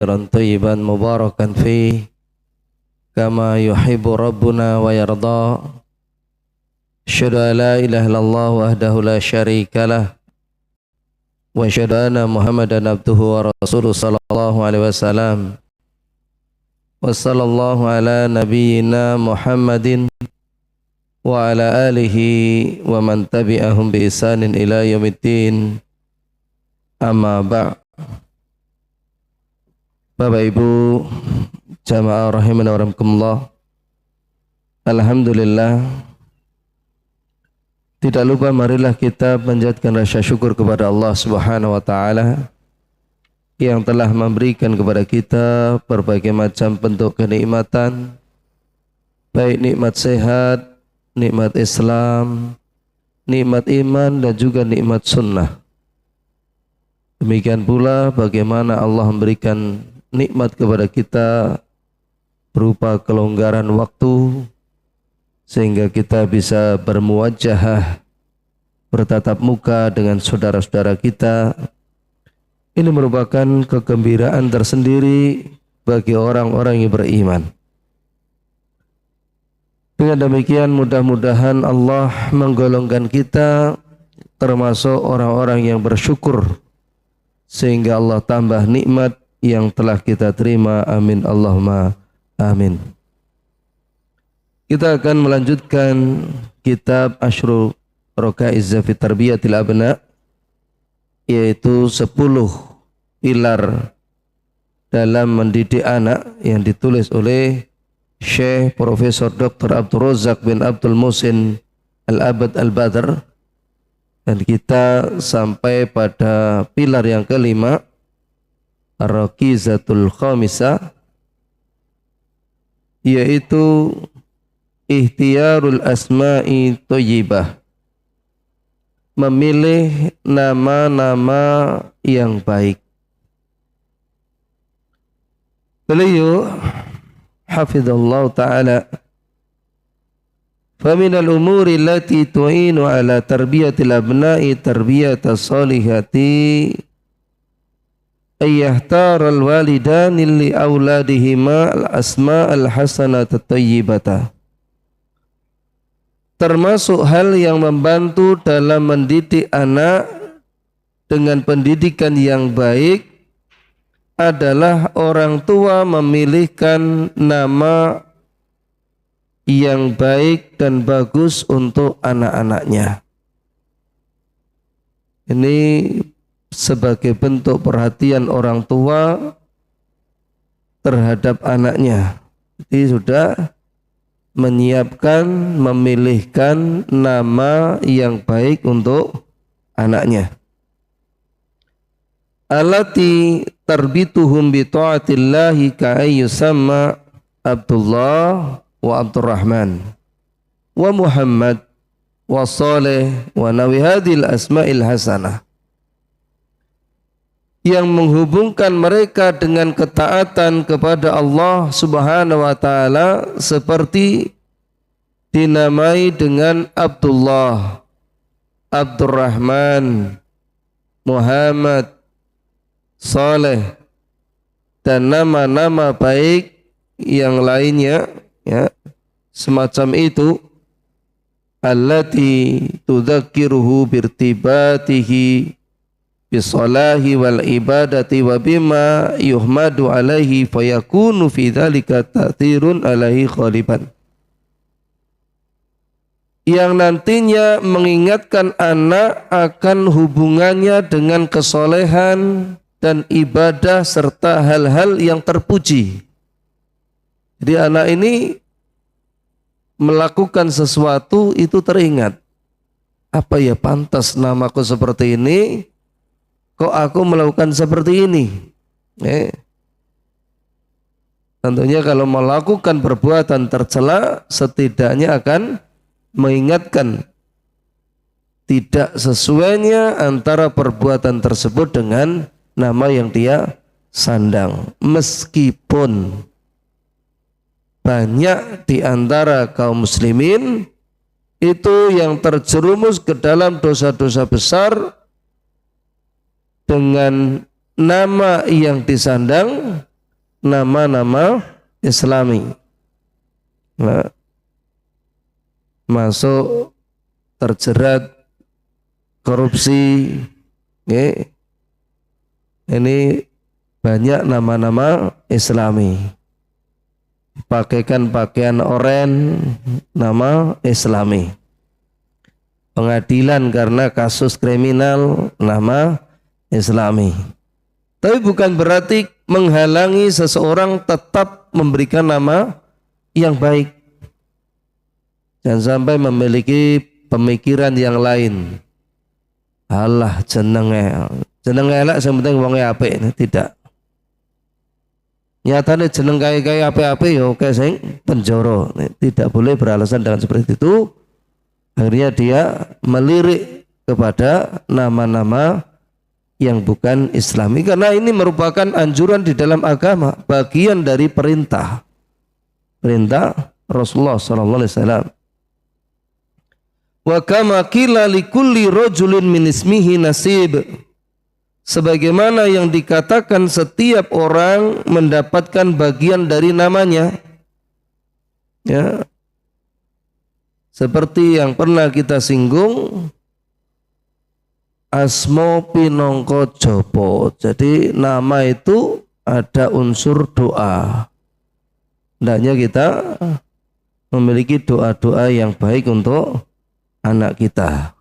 khairan thayyiban mubarakan fi kama yuhibbu rabbuna wa yarda. Asyhadu an la ilaha illallah wahdahu la syarikalah wa asyhadu anna Muhammadan abduhu wa rasuluhu sallallahu alaihi wasallam. Wa sallallahu ala nabiyyina Muhammadin wa ala alihi wa man tabi'ahum bi ihsanin ila yaumiddin. Amma ba'. Bapak Ibu jamaah rahimana wa rahimakumullah. Alhamdulillah, tidak lupa marilah kita panjatkan rasa syukur kepada Allah Subhanahu wa taala yang telah memberikan kepada kita berbagai macam bentuk kenikmatan, baik nikmat sehat, nikmat Islam, nikmat iman dan juga nikmat sunnah. Demikian pula bagaimana Allah memberikan nikmat kepada kita berupa kelonggaran waktu sehingga kita bisa bermuwajahah, bertatap muka dengan saudara-saudara kita. Ini merupakan kegembiraan tersendiri bagi orang-orang yang beriman. Dengan demikian mudah-mudahan Allah menggolongkan kita termasuk orang-orang yang bersyukur sehingga Allah tambah nikmat yang telah kita terima. Amin Allahumma amin. Kita akan melanjutkan kitab Asyrul Raka'iz fi Tarbiyatil Abna, yaitu 10 pilar dalam mendidik anak yang ditulis oleh Syekh Profesor Dr. Abdul Razak bin Abdul Muhsin Al-Abad Al-Badr, dan kita sampai pada pilar yang kelima, Ar-Rakizatul Khamisah, yaitu Ikhtiyarul Asma'i Thayyibah, memilih nama-nama yang baik. Beliau hafizallahu ta'ala, faminal umuri allati tu'inu ala tarbiyatil abna'i tarbiyatas salihati ayyahtaral walidani li auladihima al-asma' al-hasanat at-tayyibata. Termasuk hal yang membantu dalam mendidik anak dengan pendidikan yang baik adalah orang tua memilihkan nama yang baik dan bagus untuk anak-anaknya. Ini sebagai bentuk perhatian orang tua terhadap anaknya. Jadi sudah menyiapkan, memilihkan nama yang baik untuk anaknya. Allati tarbituhum bi ta'atillahi ka'ayyusamma Abdullah wa Abdurrahman wa Muhammad wa Saleh wa nawi hadhil asma'il hasanah, yang menghubungkan mereka dengan ketaatan kepada Allah Subhanahu wa taala seperti dinamai dengan Abdullah, Abdurrahman, Muhammad, Saleh dan nama-nama baik yang lainnya, ya, semacam itu. Allati tudzakiruhu birtibatihi bisalahi wal ibadati wa bima yuhmadu alaihi fayakunu fi dzalika ta'thirun alaihi khaliban, yang nantinya mengingatkan anak akan hubungannya dengan kesolehan dan ibadah serta hal-hal yang terpuji. Jadi anak ini melakukan sesuatu itu teringat, apa ya pantas namaku seperti ini, kok aku melakukan seperti ini. Tentunya kalau melakukan perbuatan tercela, setidaknya akan mengingatkan tidak sesuainya antara perbuatan tersebut dengan nama yang dia sandang. Meskipun banyak di antara kaum muslimin itu yang terjerumus ke dalam dosa-dosa besar dengan nama yang disandang nama-nama Islami. Nah, masuk terjerat korupsi, ini banyak nama-nama Islami. Pakaikan pakaian oren, nama Islami. Pengadilan karena kasus kriminal, nama Islami. Tapi bukan berarti menghalangi seseorang tetap memberikan nama yang baik. Jangan sampai memiliki pemikiran yang lain. Alah jenenge elek sing penting wonge apik, tidak. Nyatane jeneng kaya-kaya apik-apik ya oke sing penjara. Tidak boleh beralasan dengan seperti itu. Akhirnya dia melirik kepada nama-nama yang bukan Islami, karena ini merupakan anjuran di dalam agama, bagian dari perintah Rasulullah sallallahu alaihi wasallam. Wa kama qila likulli rajulin min ismihi nasib, sebagaimana yang dikatakan setiap orang mendapatkan bagian dari namanya, ya, seperti yang pernah kita singgung, asmo pinongko jopo. Jadi nama itu ada unsur doa. Hendaknya kita memiliki doa-doa yang baik untuk anak kita.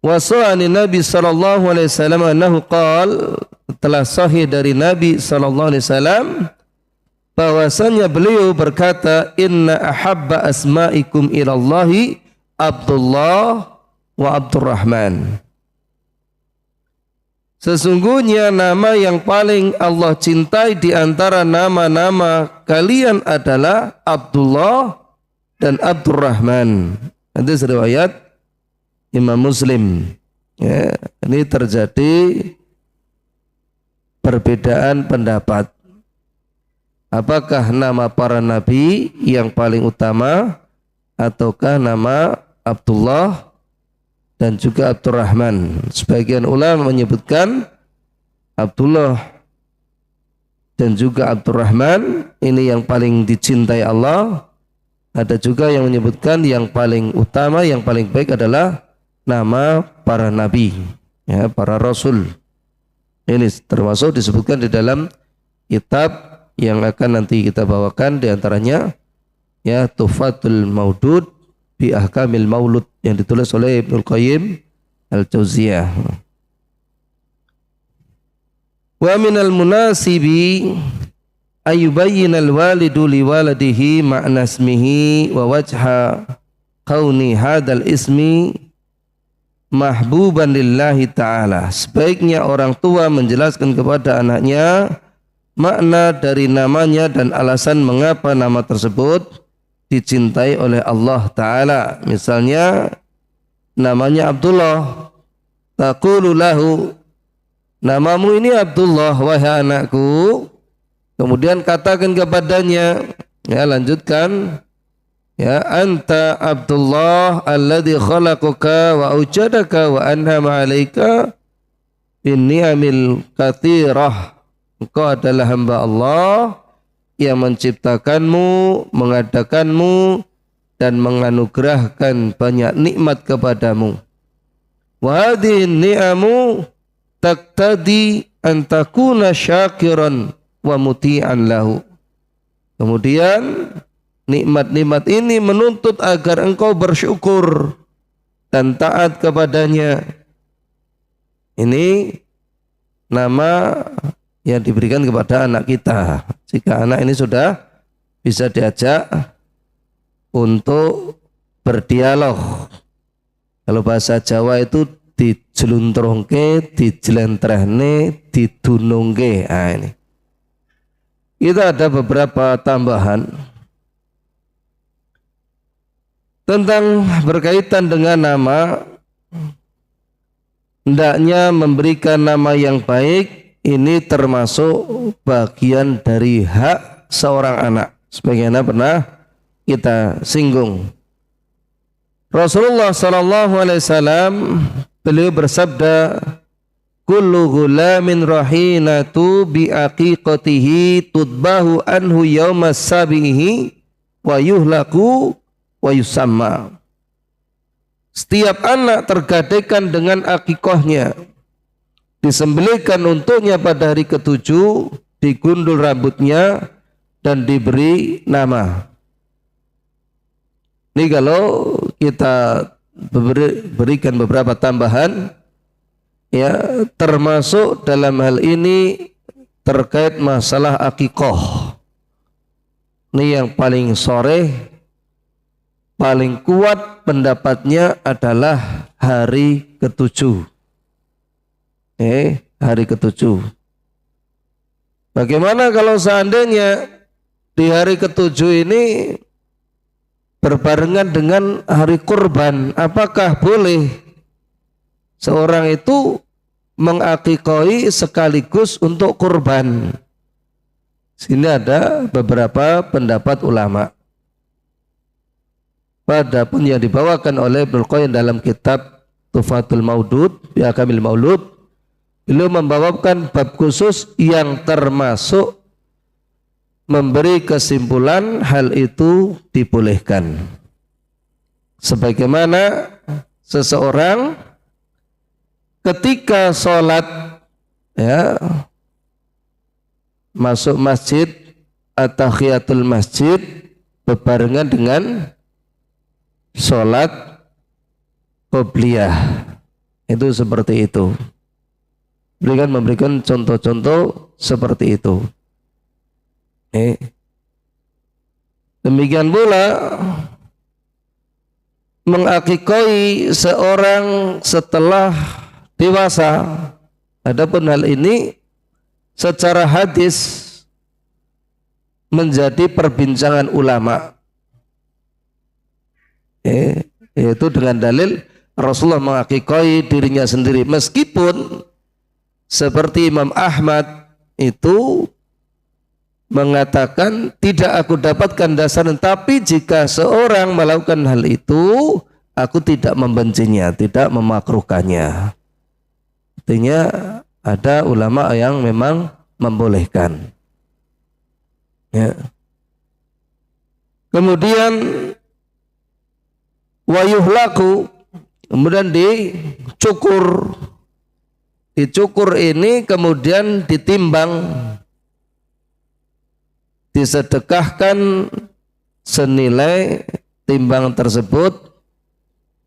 Wasa'ani Nabi sallallahu alaihi wasallam annahu qala, telah sahih dari Nabi sallallahu alaihi wasallam bahwasanya beliau berkata, inna ahabba asma'ikum ilallahi Abdullah wa Abdurrahman. Sesungguhnya nama yang paling Allah cintai di antara nama-nama kalian adalah Abdullah dan Abdurrahman. Hadis riwayat Imam Muslim. Ya, ini terjadi perbedaan pendapat. Apakah nama para nabi yang paling utama ataukah nama Abdullah dan juga Abdurrahman? Sebagian ulama menyebutkan Abdullah dan juga Abdurrahman ini yang paling dicintai Allah. Ada juga yang menyebutkan yang paling utama, yang paling baik adalah nama para nabi, ya, para rasul. Ini termasuk disebutkan di dalam kitab yang akan nanti kita bawakan, di antaranya ya Tuhfatul Maudud bi Ahkamil Maulud yang ditulis oleh Ibnul Qayyim Al-Jauziyah. Wa minal munasibi ayubayyinal walidu liwaladihi ma'na ismihi wa wajha kauni hadal ismi mahbuban lillahi ta'ala. Sebaiknya orang tua menjelaskan kepada anaknya makna dari namanya dan alasan mengapa nama tersebut dicintai oleh Allah Ta'ala. Misalnya namanya Abdullah, taqulu lahu, namamu ini Abdullah wahai anakku. Kemudian katakan kepadanya, ya lanjutkan, ya anta Abdullah alladhi khalaqaka wa aujadaka wa an'ama 'alaika bin ni'amil katsirah. Engkau adalah hamba Allah yang menciptakanmu, mengadakanmu dan menganugerahkan banyak nikmat kepadamu. Wa hadhihi ni'amu taqtadi an takuna syakiran wa muti'an lahu. Kemudian nikmat-nikmat ini menuntut agar engkau bersyukur dan taat kepadanya. Ini nama yang diberikan kepada anak kita. Jika anak ini sudah bisa diajak untuk berdialog. Kalau bahasa Jawa itu dijeluntrongke, dijelentrehne, didunungke. Nah, ini. Kita ada beberapa tambahan tentang berkaitan dengan nama. Hendaknya memberikan nama yang baik, ini termasuk bagian dari hak seorang anak. Sebagaimana pernah kita singgung. Rasulullah sallallahu alaihi wasallam beliau bersabda, kullu ghulamin rahinatu bi aqiqatihi tudbahu anhu yaumas sabihi wa yuhlaku wa yusamma. Setiap anak tergadaikan dengan akikahnya, disembelihkan untuknya pada hari ketujuh, digundul rambutnya dan diberi nama. Ini kalau kita berikan beberapa tambahan, ya, termasuk dalam hal ini terkait masalah akikah. Ini yang paling sore, paling kuat pendapatnya adalah hari ketujuh. Hari ketujuh. Bagaimana kalau seandainya di hari ketujuh ini berbarengan dengan hari kurban? Apakah boleh seorang itu mengakikoi sekaligus untuk kurban? Sini ada beberapa pendapat ulama. Padahal yang dibawakan oleh Ibnu Qayyim dalam kitab Tuhfatul Maudud bi Ahkamil Maulud, beliau membawakan bab khusus yang termasuk memberi kesimpulan hal itu dibolehkan. Sebagaimana seseorang ketika sholat, ya, masuk masjid, at-tahiyatul masjid berbarengan dengan sholat qobliyah, itu seperti itu. Beliau memberikan contoh-contoh seperti itu. Demikian pula mengakikoi seorang setelah dewasa. Adapun hal ini secara hadis menjadi perbincangan ulama, yaitu dengan dalil Rasulullah mengakikoi dirinya sendiri, meskipun seperti Imam Ahmad itu mengatakan tidak aku dapatkan dasarnya, tapi jika seorang melakukan hal itu aku tidak membencinya, tidak memakruhkannya. Artinya ada ulama yang memang membolehkan, ya. Kemudian wayuhlaku, kemudian dicukur. Dicukur ini kemudian ditimbang, disedekahkan senilai timbang tersebut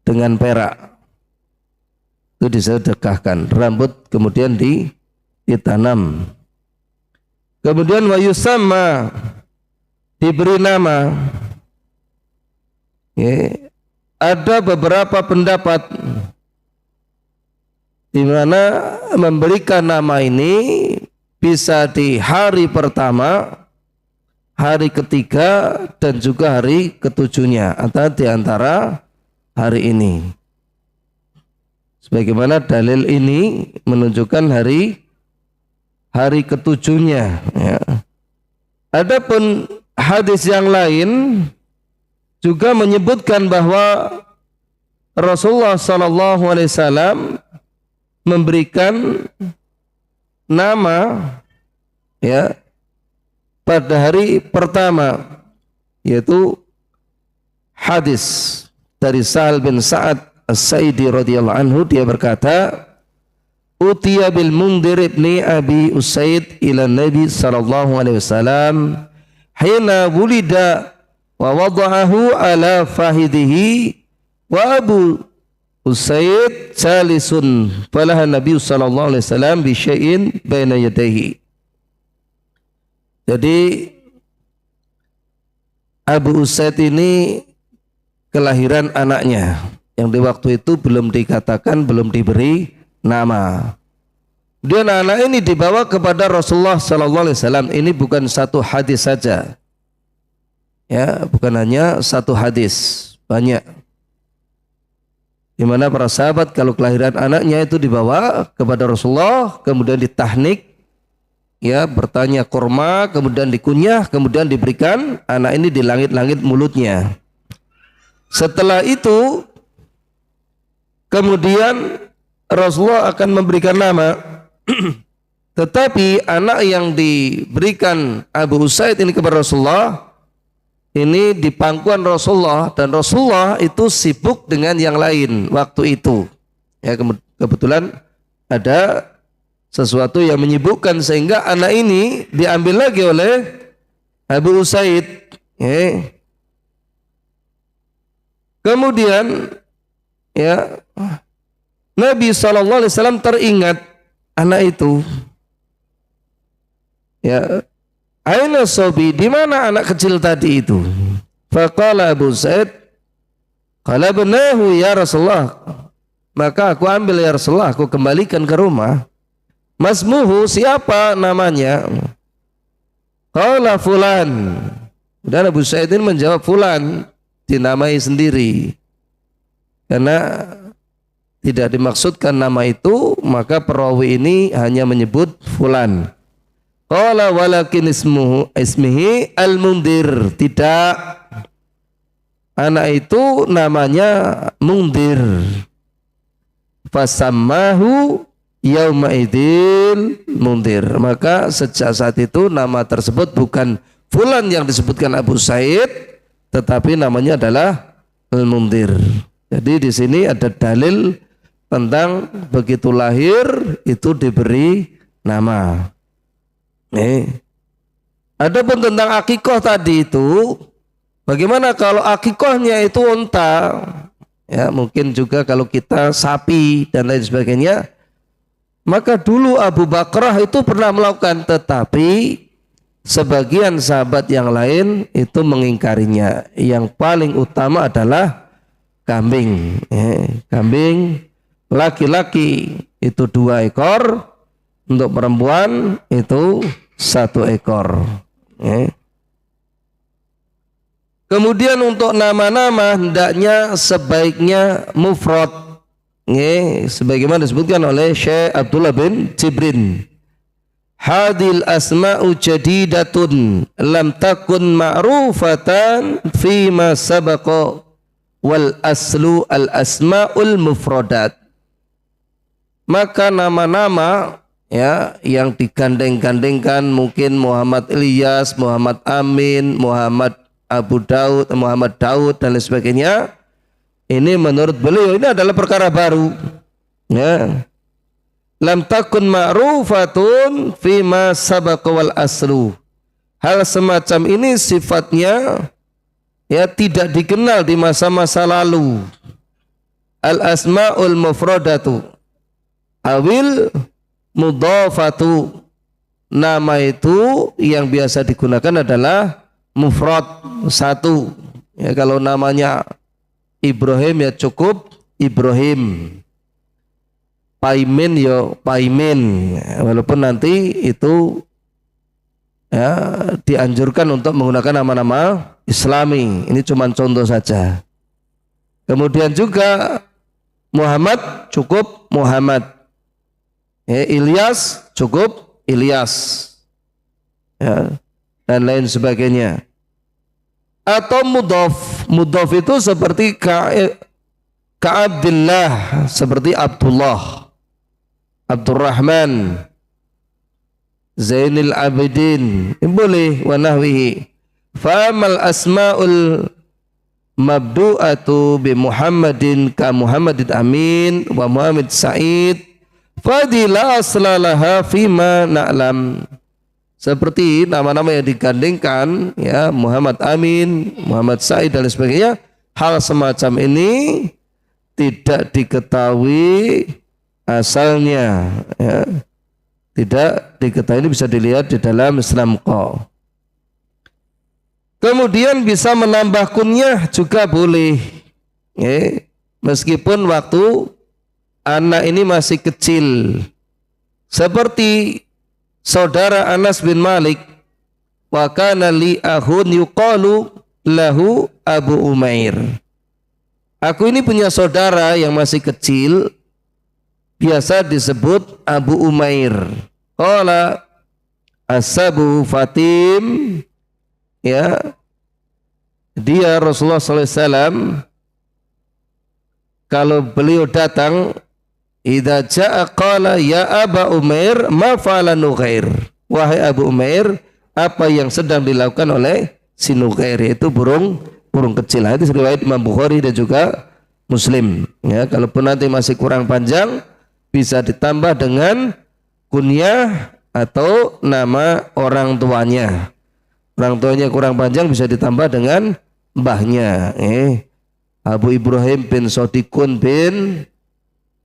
dengan perak. Itu disedekahkan. Rambut kemudian ditanam. Kemudian wayusamma, diberi nama. Ya, ada beberapa pendapat di mana memberikan nama ini bisa di hari pertama, hari ketiga, dan juga hari ketujuhnya, atau di antara hari ini. Sebagaimana dalil ini menunjukkan hari ketujuhnya, ya. Adapun hadis yang lain juga menyebutkan bahwa Rasulullah SAW memberikan nama, ya, pada hari pertama, yaitu hadis dari Sahal bin Sa'ad As-Sa'idi radhiyallahu anhu, dia berkata, utiya bil Mundhir ibni Abi Usaid ila Nabi sallallahu alaihi wasallam hina wulida wa wada'ahu ala fahidihi wa Abu Usaid jalisun falaha Nabi sallallahu alaihi wasallam bi syai'in baina yadayhi. Jadi Abu Usaid ini kelahiran anaknya yang di waktu itu belum dikatakan, belum diberi nama. Kemudian anak ini dibawa kepada Rasulullah sallallahu alaihi wasallam. Ini bukan satu hadis saja, ya, bukan hanya satu hadis, banyak. Di mana para sahabat kalau kelahiran anaknya itu dibawa kepada Rasulullah, kemudian ditahnik, ya, bertanya kurma, kemudian dikunyah, kemudian diberikan anak ini di langit-langit mulutnya. Setelah itu kemudian Rasulullah akan memberikan nama. Tetapi anak yang diberikan Abu Usaid ini kepada Rasulullah, ini di pangkuan Rasulullah, dan Rasulullah itu sibuk dengan yang lain waktu itu. Ya, kebetulan ada sesuatu yang menyibukkan sehingga anak ini diambil lagi oleh Abu Usaid. Ya. Kemudian ya Nabi SAW teringat anak itu. Ya, aina sobi, di mana anak kecil tadi itu? Faqala Abu Usaid, qala benahu ya Rasulullah. Maka aku ambil ya Rasulullah, aku kembalikan ke rumah. Masmuhu, siapa namanya? Qala fulan. Dan Abu Usaid ini menjawab fulan, dinamai sendiri. Karena tidak dimaksudkan nama itu, maka perawi ini hanya menyebut fulan. Qala walakin ismihi al-Mundhir. Tidak, anak itu namanya Mundhir. Fasammahu yauma idzil Mundhir. Maka sejak saat itu nama tersebut bukan fulan yang disebutkan Abu Said, tetapi namanya adalah Al-Mundhir. Jadi di sini ada dalil tentang begitu lahir itu diberi nama. Adapun tentang akikoh tadi itu, bagaimana kalau akikohnya itu unta? Ya, mungkin juga kalau kita sapi dan lain sebagainya. Maka dulu Abu Bakrah itu pernah melakukan, tetapi sebagian sahabat yang lain itu mengingkarinya. Yang paling utama adalah kambing. Kambing laki-laki itu 2 ekor, untuk perempuan itu 1 ekor. Kemudian untuk nama-nama hendaknya sebaiknya mufrad, sebagaimana disebutkan oleh Syekh Abdullah bin Jibrin. Hadil asma'u jadidatun lam takun ma'rufatan fima sabaqa wal aslu al asma'ul mufradat. Maka nama-nama ya yang digandeng-gandengkan, mungkin Muhammad Ilyas, Muhammad Amin, Muhammad Abu Daud, Muhammad Daud dan lain sebagainya, ini menurut beliau ini adalah perkara baru. Ya. Lam takun ma'rufatun fima sabaqa wal aslu. Hal semacam ini sifatnya ya tidak dikenal di masa-masa lalu. Al asmaul mufradatu awil mudhafatu. Nama itu yang biasa digunakan adalah mufrad 1. Ya, kalau namanya Ibrahim ya cukup Ibrahim. Paimin ya Paimin. Walaupun nanti itu ya dianjurkan untuk menggunakan nama-nama Islami. Ini cuma contoh saja. Kemudian juga Muhammad cukup Muhammad. Ya, Ilyas cukup Ilyas. Ya, dan lain sebagainya. Atau mudhaf. Mudhaf itu seperti Ka'abdillah, seperti Abdullah, Abdurrahman, Zainil Abidin, boleh, wa nahwihi. Fa'amal asma'ul mabdu'atu bi Muhammadin ka Muhammadin Amin wa Muhammad Sa'id fadila aslalaha fima na'lam. Seperti nama-nama yang digandengkan, ya, Muhammad Amin, Muhammad Sa'id dan sebagainya, hal semacam ini tidak diketahui asalnya, ya. Tidak diketahui, ini bisa dilihat di dalam Islam Qa. Kemudian bisa menambah kunyah juga boleh, ya. Meskipun waktu anak ini masih kecil, seperti saudara Anas bin Malik, wa kana li ahun yuqalu lahu Abu Umair. Aku ini punya saudara yang masih kecil, biasa disebut Abu Umair. Qala As-Sabu Fatim, ya, dia Rasulullah SAW kalau beliau datang idza jaa qala ya Aba Umair ma fa'ala Nughair. Wahai Abu Umair, apa yang sedang dilakukan oleh si Nughair, yaitu burung kecil. Itu riwayat Imam Bukhari dan juga Muslim. Ya, kalaupun nanti masih kurang panjang, bisa ditambah dengan kunyah atau nama orang tuanya. Orang tuanya kurang panjang bisa ditambah dengan mbahnya. Abu Ibrahim bin Sodikun bin,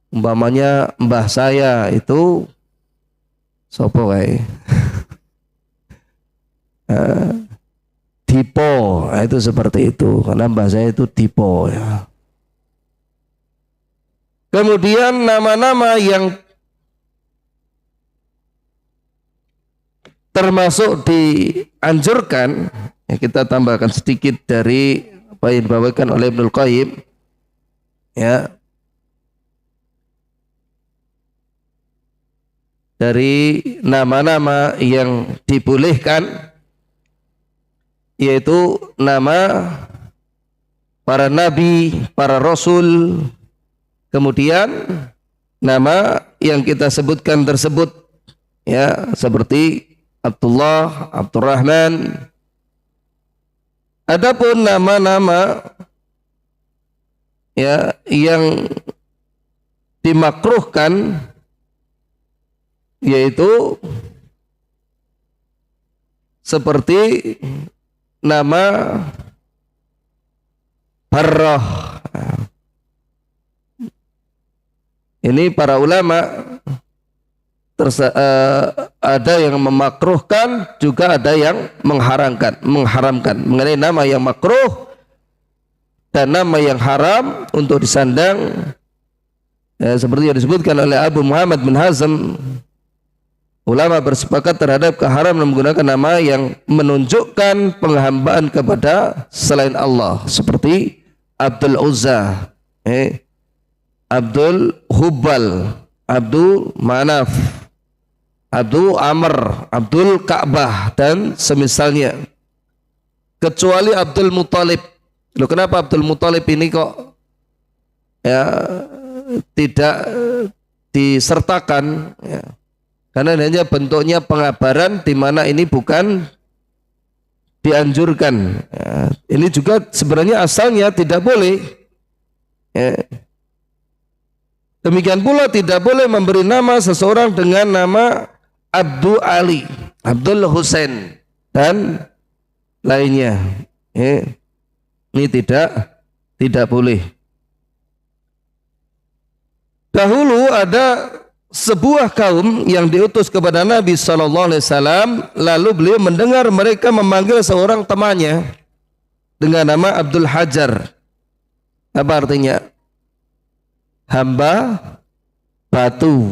umpamanya mbah saya itu sopo kae? Dipo, itu seperti itu. Karena mbah saya itu Dipo ya. Kemudian nama-nama yang termasuk dianjurkan, ya kita tambahkan sedikit dari apa yang dibawakan oleh Ibnul Qayyim, ya, dari nama-nama yang dibolehkan, yaitu nama para nabi, para rasul, kemudian nama yang kita sebutkan tersebut, ya, seperti Abdullah, Abdurrahman. Adapun nama-nama ya yang dimakruhkan, yaitu seperti nama Barrah. Ini para ulama ada yang memakruhkan, juga ada yang mengharamkan mengenai nama yang makruh dan nama yang haram untuk disandang, ya, seperti yang disebutkan oleh Abu Muhammad bin Hazm. Ulama bersepakat terhadap keharaman menggunakan nama yang menunjukkan penghambaan kepada selain Allah, seperti Abdul Uzza, Abdul Hubbal, Abdul Manaf, Abdul Amr, Abdul Ka'bah dan semisalnya, kecuali Abdul Muthalib. Loh, kenapa Abdul Muthalib ini kok ya tidak disertakan, ya? Karena hanya bentuknya pengabaran, di mana ini bukan dianjurkan, ya. Ini juga sebenarnya asalnya tidak boleh, ya. Demikian pula tidak boleh memberi nama seseorang dengan nama Abdul Ali, Abdul Husain dan lainnya. Ini tidak boleh. Dahulu ada sebuah kaum yang diutus kepada Nabi SAW, lalu beliau mendengar mereka memanggil seorang temannya dengan nama Abdul Hajar. Apa artinya? Hamba batu.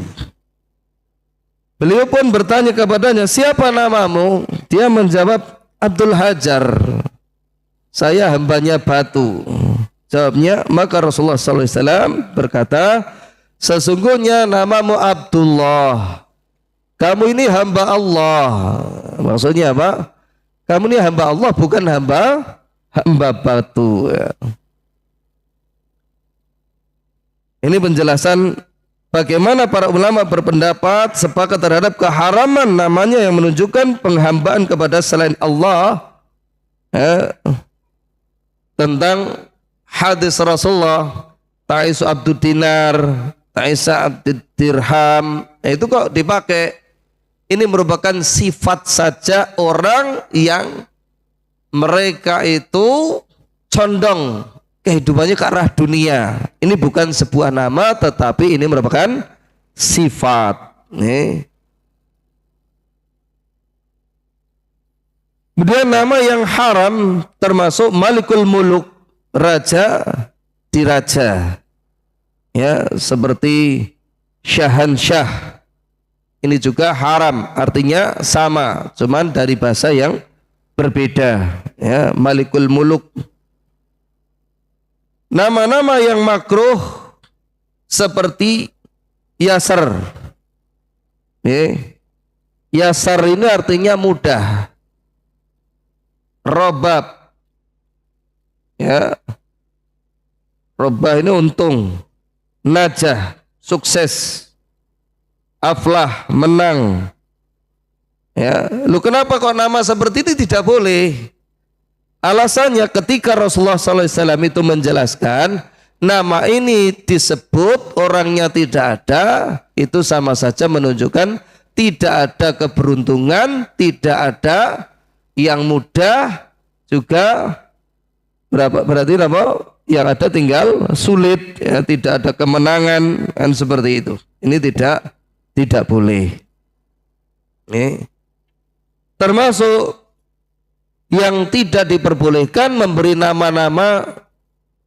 Beliau pun bertanya kepadanya, siapa namamu? Dia menjawab, Abdul Hajar. Saya hambanya batu. Jawabnya, maka Rasulullah SAW berkata, sesungguhnya namamu Abdullah. Kamu ini hamba Allah. Maksudnya apa? Kamu ini hamba Allah, bukan hamba batu. Ini penjelasan bagaimana para ulama berpendapat sepakat terhadap keharaman namanya yang menunjukkan penghambaan kepada selain Allah, tentang hadis Rasulullah, Ta'isu Abdud Dinar, Ta'isa Abdud Dirham, itu kok dipakai. Ini merupakan sifat saja orang yang mereka itu condong kehidupannya ke arah dunia. Ini bukan sebuah nama, tetapi ini merupakan sifat. Kemudian nama yang haram termasuk Malikul Muluk, raja diraja, ya, seperti Syahansyah. Ini juga haram, artinya sama, cuman dari bahasa yang berbeda, ya. Malikul Muluk. Nama-nama yang makruh seperti Yasar. Yasar ini artinya mudah. Robab, ya, robah ini untung. Najah, sukses, aflah, menang. Ya, lu kenapa kok nama seperti ini tidak boleh? Alasannya ketika Rasulullah SAW itu menjelaskan nama ini disebut orangnya tidak ada, itu sama saja menunjukkan tidak ada keberuntungan, tidak ada yang mudah, juga berarti apa? Yang ada tinggal sulit, ya, tidak ada kemenangan, kan seperti itu. Ini tidak boleh. Ini termasuk yang tidak diperbolehkan memberi nama-nama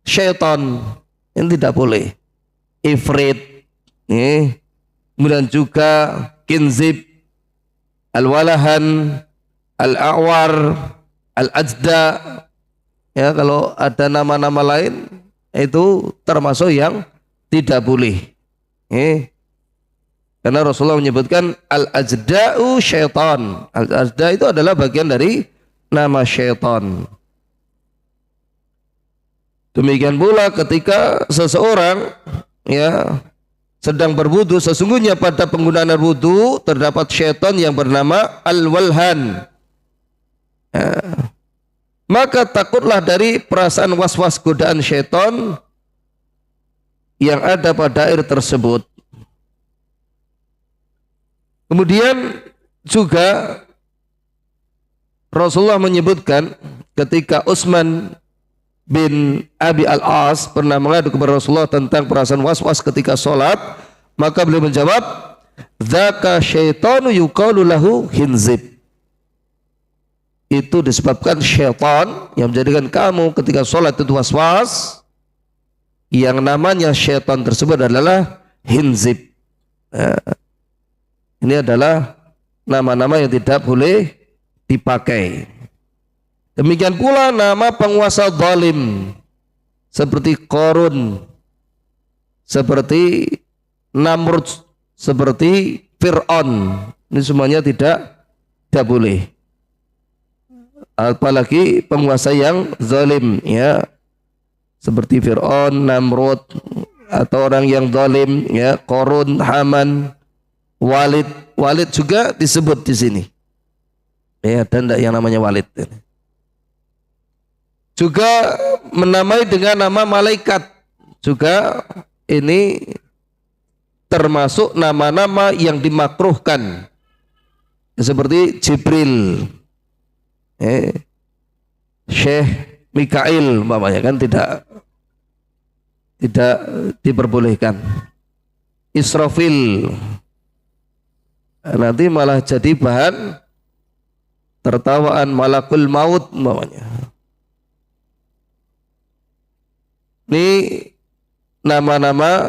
syaitan, yang tidak boleh. Ifrit, kemudian juga kinzib, al-walahan, al-a'war, al-ajda. Ya, kalau ada nama-nama lain itu termasuk yang tidak boleh. Karena Rasulullah menyebutkan al-ajda'u syaitan. Al-ajda itu adalah bagian dari nama syaitan. Demikian pula ketika seseorang ya sedang berwudu, sesungguhnya pada penggunaan air wudu terdapat syaitan yang bernama al-walhan. Ya. Maka takutlah dari perasaan was-was godaan syaitan yang ada pada air tersebut. Kemudian juga Rasulullah menyebutkan ketika Utsman bin Abi Al-As pernah mengadu kepada Rasulullah tentang perasaan was-was ketika sholat, maka beliau menjawab, "Dzaka syaitanu yuqalu lahu hinzib." Itu disebabkan syaitan yang menjadikan kamu ketika sholat itu was-was, yang namanya syaitan tersebut adalah hinzib. Ini adalah nama-nama yang tidak boleh dipakai. Demikian pula nama penguasa zalim seperti Qarun, seperti Namrud, seperti Fir'aun. Ini semuanya tidak boleh. Apalagi penguasa yang zalim, ya, seperti Fir'aun, Namrud, atau orang yang zalim, ya, Qarun, Haman, Walid juga disebut di sini. Ya, dan yang namanya Walid. Juga menamai dengan nama malaikat. Juga ini termasuk nama-nama yang dimakruhkan. Seperti Jibril, Syekh Mikail umpamanya, kan tidak diperbolehkan. Israfil nanti malah jadi bahan tertawaan malakul maut umpamanya. Ini nama-nama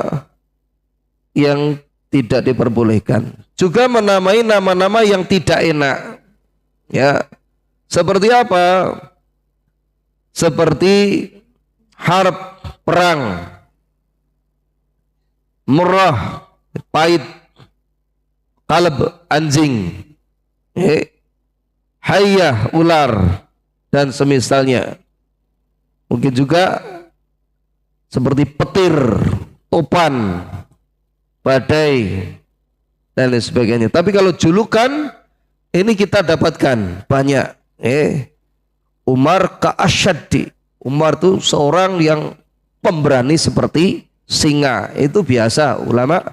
yang tidak diperbolehkan. Juga menamai nama-nama yang tidak enak. Ya. Seperti apa? Seperti harb, perang, murrah, pahit, kalb, anjing, hayyah, ular, dan semisalnya. Mungkin juga seperti petir, topan, badai, dan lain sebagainya. Tapi kalau julukan ini kita dapatkan banyak. Umar ka'asyaddi. Umar itu seorang yang pemberani seperti singa. Itu biasa ulama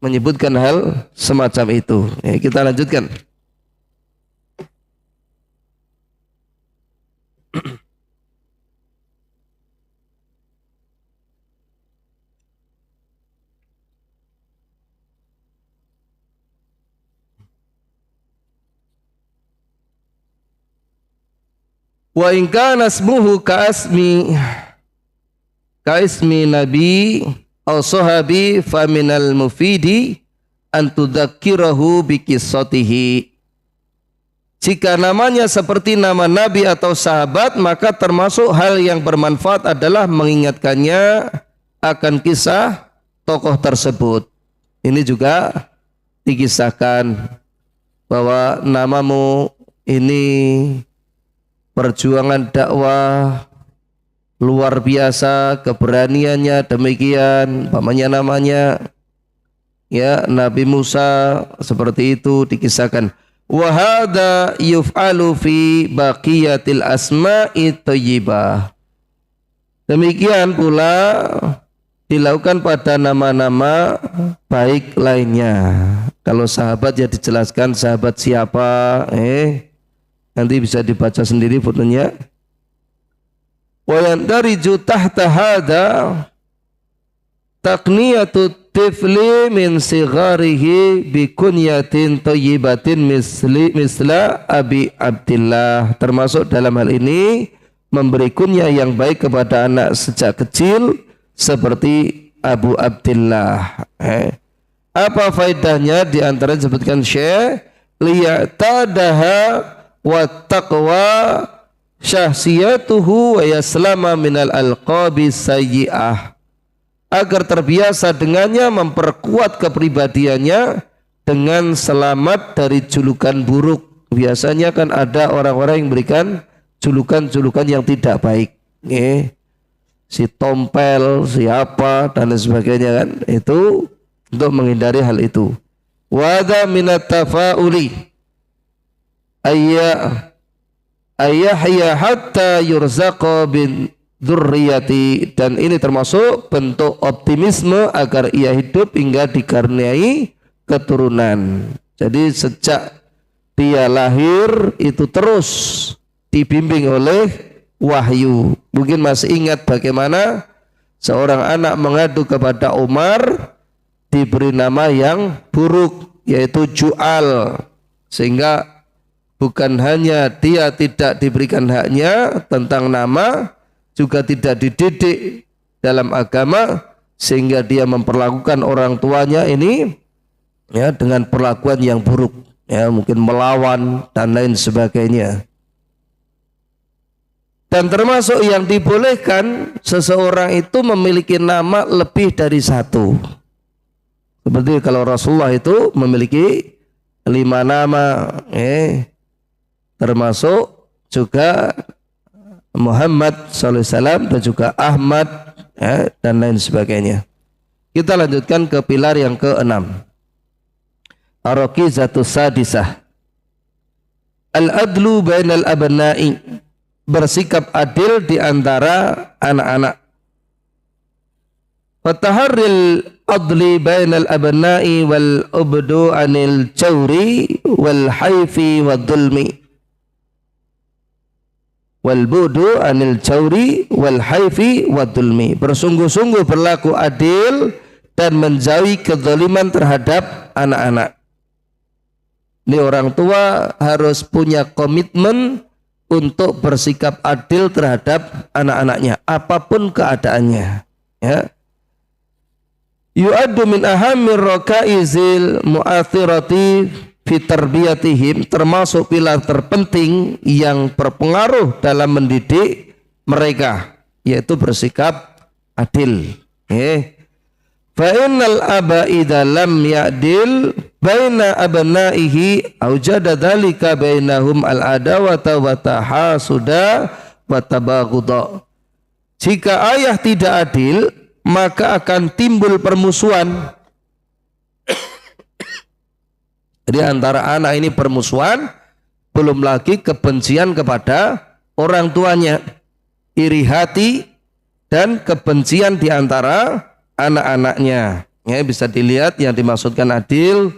menyebutkan hal semacam itu. Kita lanjutkan. Wa in kana ismuhu ka'ismi nabi aw sahabi fa minal mufidi an tudzakkirahu bi qissatihi. Jika namanya seperti nama nabi atau sahabat, maka termasuk hal yang bermanfaat adalah mengingatkannya akan kisah tokoh tersebut. Ini juga dikisahkan bahwa namamu ini perjuangan dakwah luar biasa, keberaniannya demikian, namanya ya Nabi Musa seperti itu dikisahkan. Wa hadza yuf'alu fi baqiyatil asma'i thayyibah. Demikian pula dilakukan pada nama-nama baik lainnya. Kalau sahabat ya dijelaskan sahabat siapa, nanti bisa dibaca sendiri fotonya. Wa yandariju tahta hadza taqniyatu tifli min sigharihi bi kunyatin thayyibatin misla Abi Abdillah. Termasuk dalam hal ini memberi kunyah yang baik kepada anak sejak kecil seperti Abu Abdillah. Apa faedahnya? Di antara disebutkan Syekh, liya'tadaha wa taqwa syahsiyatuhu wa yaslama minal alqabi sayyi'ah. Agar terbiasa dengannya, memperkuat kepribadiannya dengan selamat dari julukan buruk. Biasanya kan ada orang-orang yang berikan julukan-julukan yang tidak baik. Si tompel, siapa dan sebagainya kan, itu untuk menghindari hal itu. Wada minat tafauli ayahya hatta yurzaqa bin dzurriyyati, dan ini termasuk bentuk optimisme agar ia hidup hingga dikaruniai keturunan. Jadi sejak dia lahir itu terus dibimbing oleh wahyu. Mungkin masih ingat bagaimana seorang anak mengadu kepada Umar, diberi nama yang buruk yaitu Ju'al, sehingga bukan hanya dia tidak diberikan haknya tentang nama, juga tidak dididik dalam agama, sehingga dia memperlakukan orang tuanya ini ya dengan perlakuan yang buruk, ya mungkin melawan dan lain sebagainya. Dan termasuk yang dibolehkan seseorang itu memiliki nama lebih dari satu. Seperti kalau Rasulullah itu memiliki 5 nama, termasuk juga Muhammad SAW dan juga Ahmad, dan lain sebagainya. Kita lanjutkan ke pilar yang ke-6. Ar-Raqizatus Sadisah. Al-adlu bainal abna'i, bersikap adil di antara anak-anak. Fataharril adli bainal abna'i wal ubdu anil jawri wal haifi wad dhulmi. Wal budu anil jawri wal haifi wad dhulmi. Bersungguh-sungguh berlaku adil dan menjauhi kezaliman terhadap anak-anak. Ini orang tua harus punya komitmen untuk bersikap adil terhadap anak-anaknya apapun keadaannya, ya. Yu'addu min ahammir rakaizil mu'athirati fi tarbiyatihim, termasuk pilar terpenting yang berpengaruh dalam mendidik mereka, yaitu bersikap adil. Fa innal aba idza lam ya'dil baina abnaihi aujada dzalika bainahum al-adawata wa tahasuda wa tabaghudha. Jika ayah tidak adil, maka akan timbul permusuhan. Jadi antara anak ini permusuhan, belum lagi kebencian kepada orang tuanya, iri hati dan kebencian di antara anak-anaknya. Ya, bisa dilihat yang dimaksudkan adil,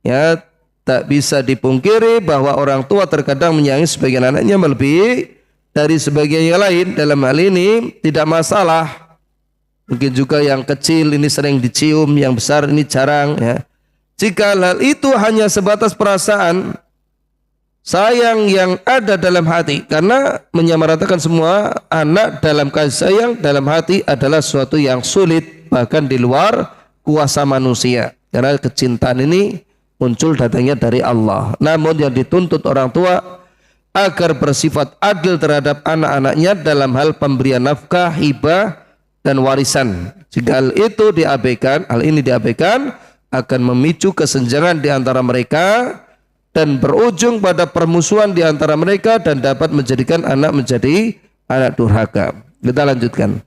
ya, tak bisa dipungkiri bahwa orang tua terkadang menyayangi sebagian anaknya melebihi dari sebagian yang lain. Dalam hal ini tidak masalah. Mungkin juga yang kecil ini sering dicium, yang besar ini jarang, ya. Jika hal itu hanya sebatas perasaan sayang yang ada dalam hati, karena menyamaratakan semua anak dalam kasih sayang dalam hati adalah sesuatu yang sulit, bahkan di luar kuasa manusia, karena kecintaan ini muncul datangnya dari Allah. Namun yang dituntut orang tua agar bersifat adil terhadap anak-anaknya dalam hal pemberian nafkah, hibah dan warisan. Jika hal itu diabaikan, hal ini diabaikan, akan memicu kesenjangan di antara mereka dan berujung pada permusuhan di antara mereka dan dapat menjadikan anak menjadi anak durhaka. Kita lanjutkan.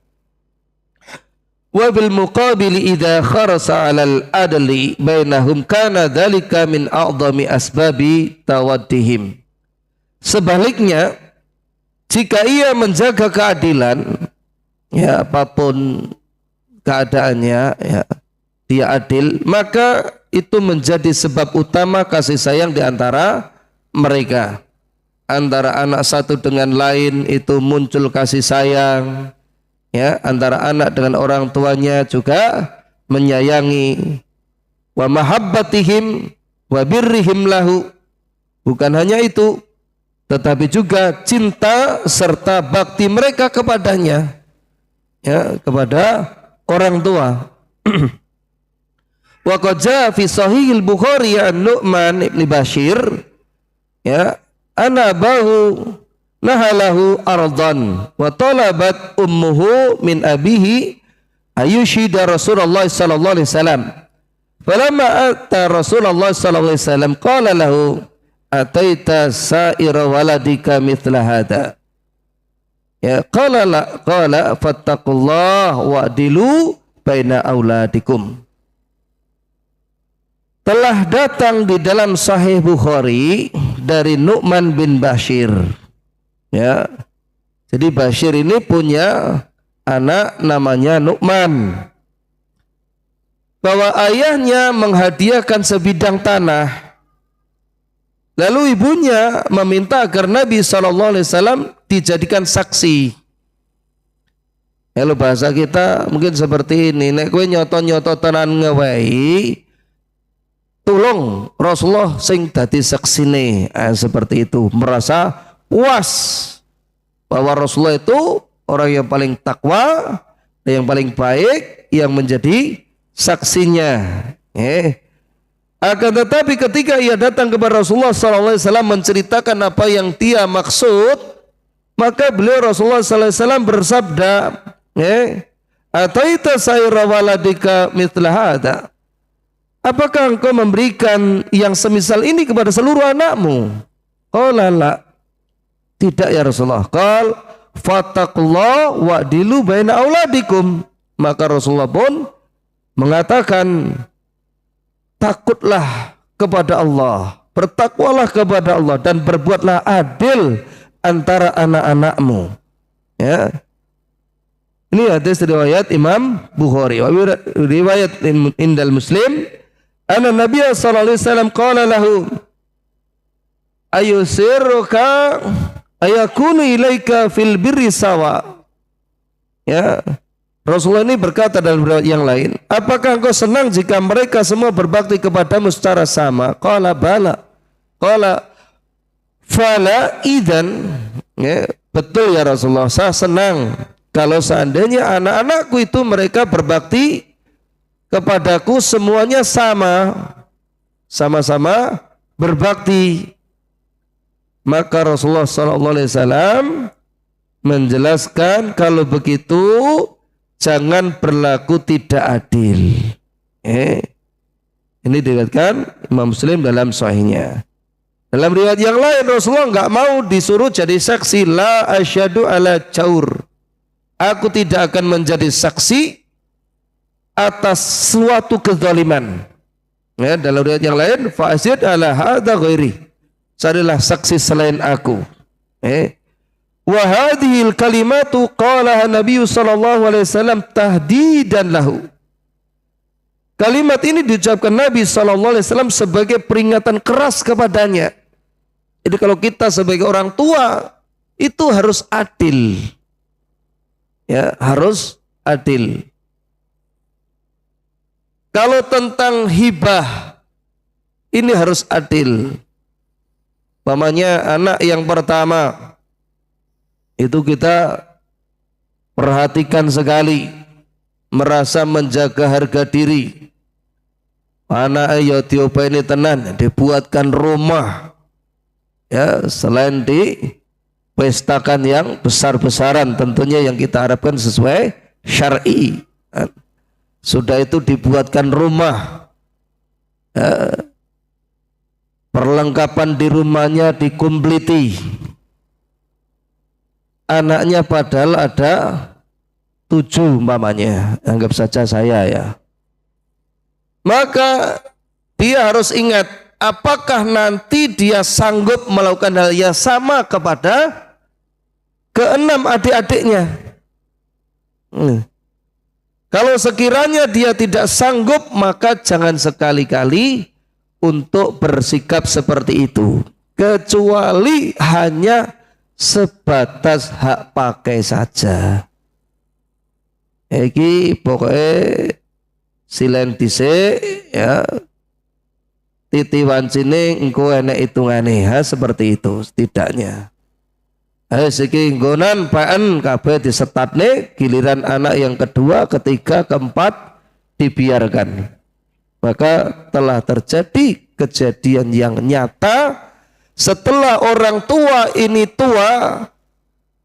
wa bil muqabili idza kharasa 'alal adli bainahum kana dzalika min a'dhami asbabi tawaddihim. Sebaliknya, jika ia menjaga keadilan, ya apapun keadaannya, ya dia adil, maka itu menjadi sebab utama kasih sayang di antara mereka. Antara anak satu dengan lain itu muncul kasih sayang, ya, antara anak dengan orang tuanya juga menyayangi. Wa mahabbatihim wa birrihim lahu. Bukan hanya itu, tetapi juga cinta serta bakti mereka kepadanya, ya, kepada orang tua. Wa qad jaa fi sahihil Bukhari an Nu'man ibn Bashir, ya, ana bahu nahalahu ardan wa talabat ummuhu min abihi ayushida Rasulullah sallallahu alaihi wasallam. Falamma ata Rasulullah sallallahu alaihi wasallam qala lahu ataita sa'ira waladika mithla hada. Ya, qala la, qala fattaqullah wa'dilu baina auladikum. Telah datang di dalam Sahih Bukhari dari Nu'man bin Bashir, ya. Jadi Bashir ini punya anak namanya Nu'man, bahwa ayahnya menghadiahkan sebidang tanah, lalu ibunya meminta agar Nabi SAW dijadikan saksi. Kalau bahasa kita mungkin seperti ini, nek kowe nyoto-nyoto tenan ngewehi, tolong Rasulullah sing dadi saksine, seperti itu, merasa puas bahwa Rasulullah itu orang yang paling takwa, yang paling baik, yang menjadi saksinya. Akan tetapi ketika ia datang kepada Rasulullah SAW menceritakan apa yang dia maksud, maka beliau Rasulullah SAW bersabda, ataita sayra waladika mithla hada. Apakah engkau memberikan yang semisal ini kepada seluruh anakmu? Qala la. Tidak ya Rasulullah. Qal fattaqullah wa'dilu baina auladikum. Maka Rasulullah pun mengatakan, takutlah kepada Allah, bertakwalah kepada Allah, dan berbuatlah adil antara anak-anakmu. Ya. Ini hadis riwayat Imam Bukhari. Riwayat Indal Muslim, anna Nabiya sallallahu alaihi wasallam qala lahu ayusiruka ayakunu ilaika fil birri sawa. Ya, Rasulullah ini berkata dalam riwayat yang lain, apakah engkau senang jika mereka semua berbakti kepadamu secara sama? Qala bala. Qala fala idzan. Ya, betul ya Rasulullah, saya senang kalau seandainya anak-anakku itu mereka berbakti kepadaku semuanya sama-sama berbakti. Maka Rasulullah SAW menjelaskan, kalau begitu jangan berlaku tidak adil. Ini diriwayatkan Imam Muslim dalam sahihnya. Dalam riwayat yang lain Rasulullah enggak mau disuruh jadi saksi, la asyhadu ala caur. Aku tidak akan menjadi saksi atas suatu kezaliman. Ya, dalam riwayat yang lain, fa'asyid ala hadza ghairi. Carilah saksi selain aku. Wa hadhil kalimatu qalaha Nabi sallallahu alaihi wasallam tahdidan lahu. Kalimat ini diucapkan Nabi sallallahu alaihi wasallam sebagai peringatan keras kepadanya. Jadi kalau kita sebagai orang tua itu harus adil. Ya, harus adil. Kalau tentang hibah, ini harus adil. Umpamanya anak yang pertama, itu kita perhatikan sekali, merasa menjaga harga diri. Anak ya diopeni tenan, dibuatkan rumah. Ya, selain dipestakan yang besar-besaran, tentunya yang kita harapkan sesuai syar'i. Sudah itu dibuatkan rumah, perlengkapan di rumahnya dikumpliti. Anaknya padahal ada 7 umpamanya, anggap saja saya ya. Maka dia harus ingat, apakah nanti dia sanggup melakukan hal yang sama kepada keenam adik-adiknya. Kalau sekiranya dia tidak sanggup, maka jangan sekali-kali untuk bersikap seperti itu, kecuali hanya sebatas hak pakai saja. Iki pokoknya silen dhisik ya, titi wancine engko enek hitungane, seperti itu setidaknya. Siki nggonan paen kabeh disetatne, giliran anak yang kedua, ketiga, keempat dibiarkan. Maka telah terjadi kejadian yang nyata setelah orang tua ini tua.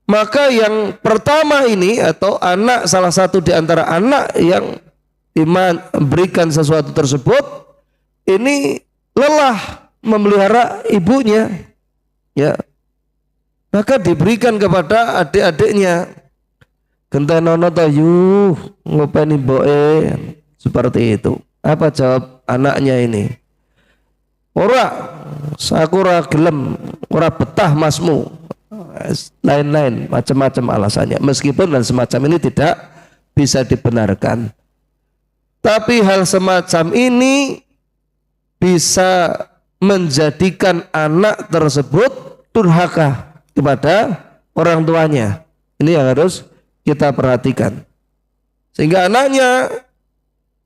Maka yang pertama ini, atau anak, salah satu di antara anak yang memberikan sesuatu tersebut, ini lelah memelihara ibunya, ya, maka diberikan kepada adik-adiknya. Gentenono ta yu ngopeni mboke, seperti itu. Apa jawab anaknya ini? Ora, aku ora gelem, ora betah masmu. Lain-lain macam-macam alasannya, meskipun dan semacam ini tidak bisa dibenarkan. Tapi hal semacam ini bisa menjadikan anak tersebut durhaka kepada orang tuanya. Ini yang harus kita perhatikan, sehingga anaknya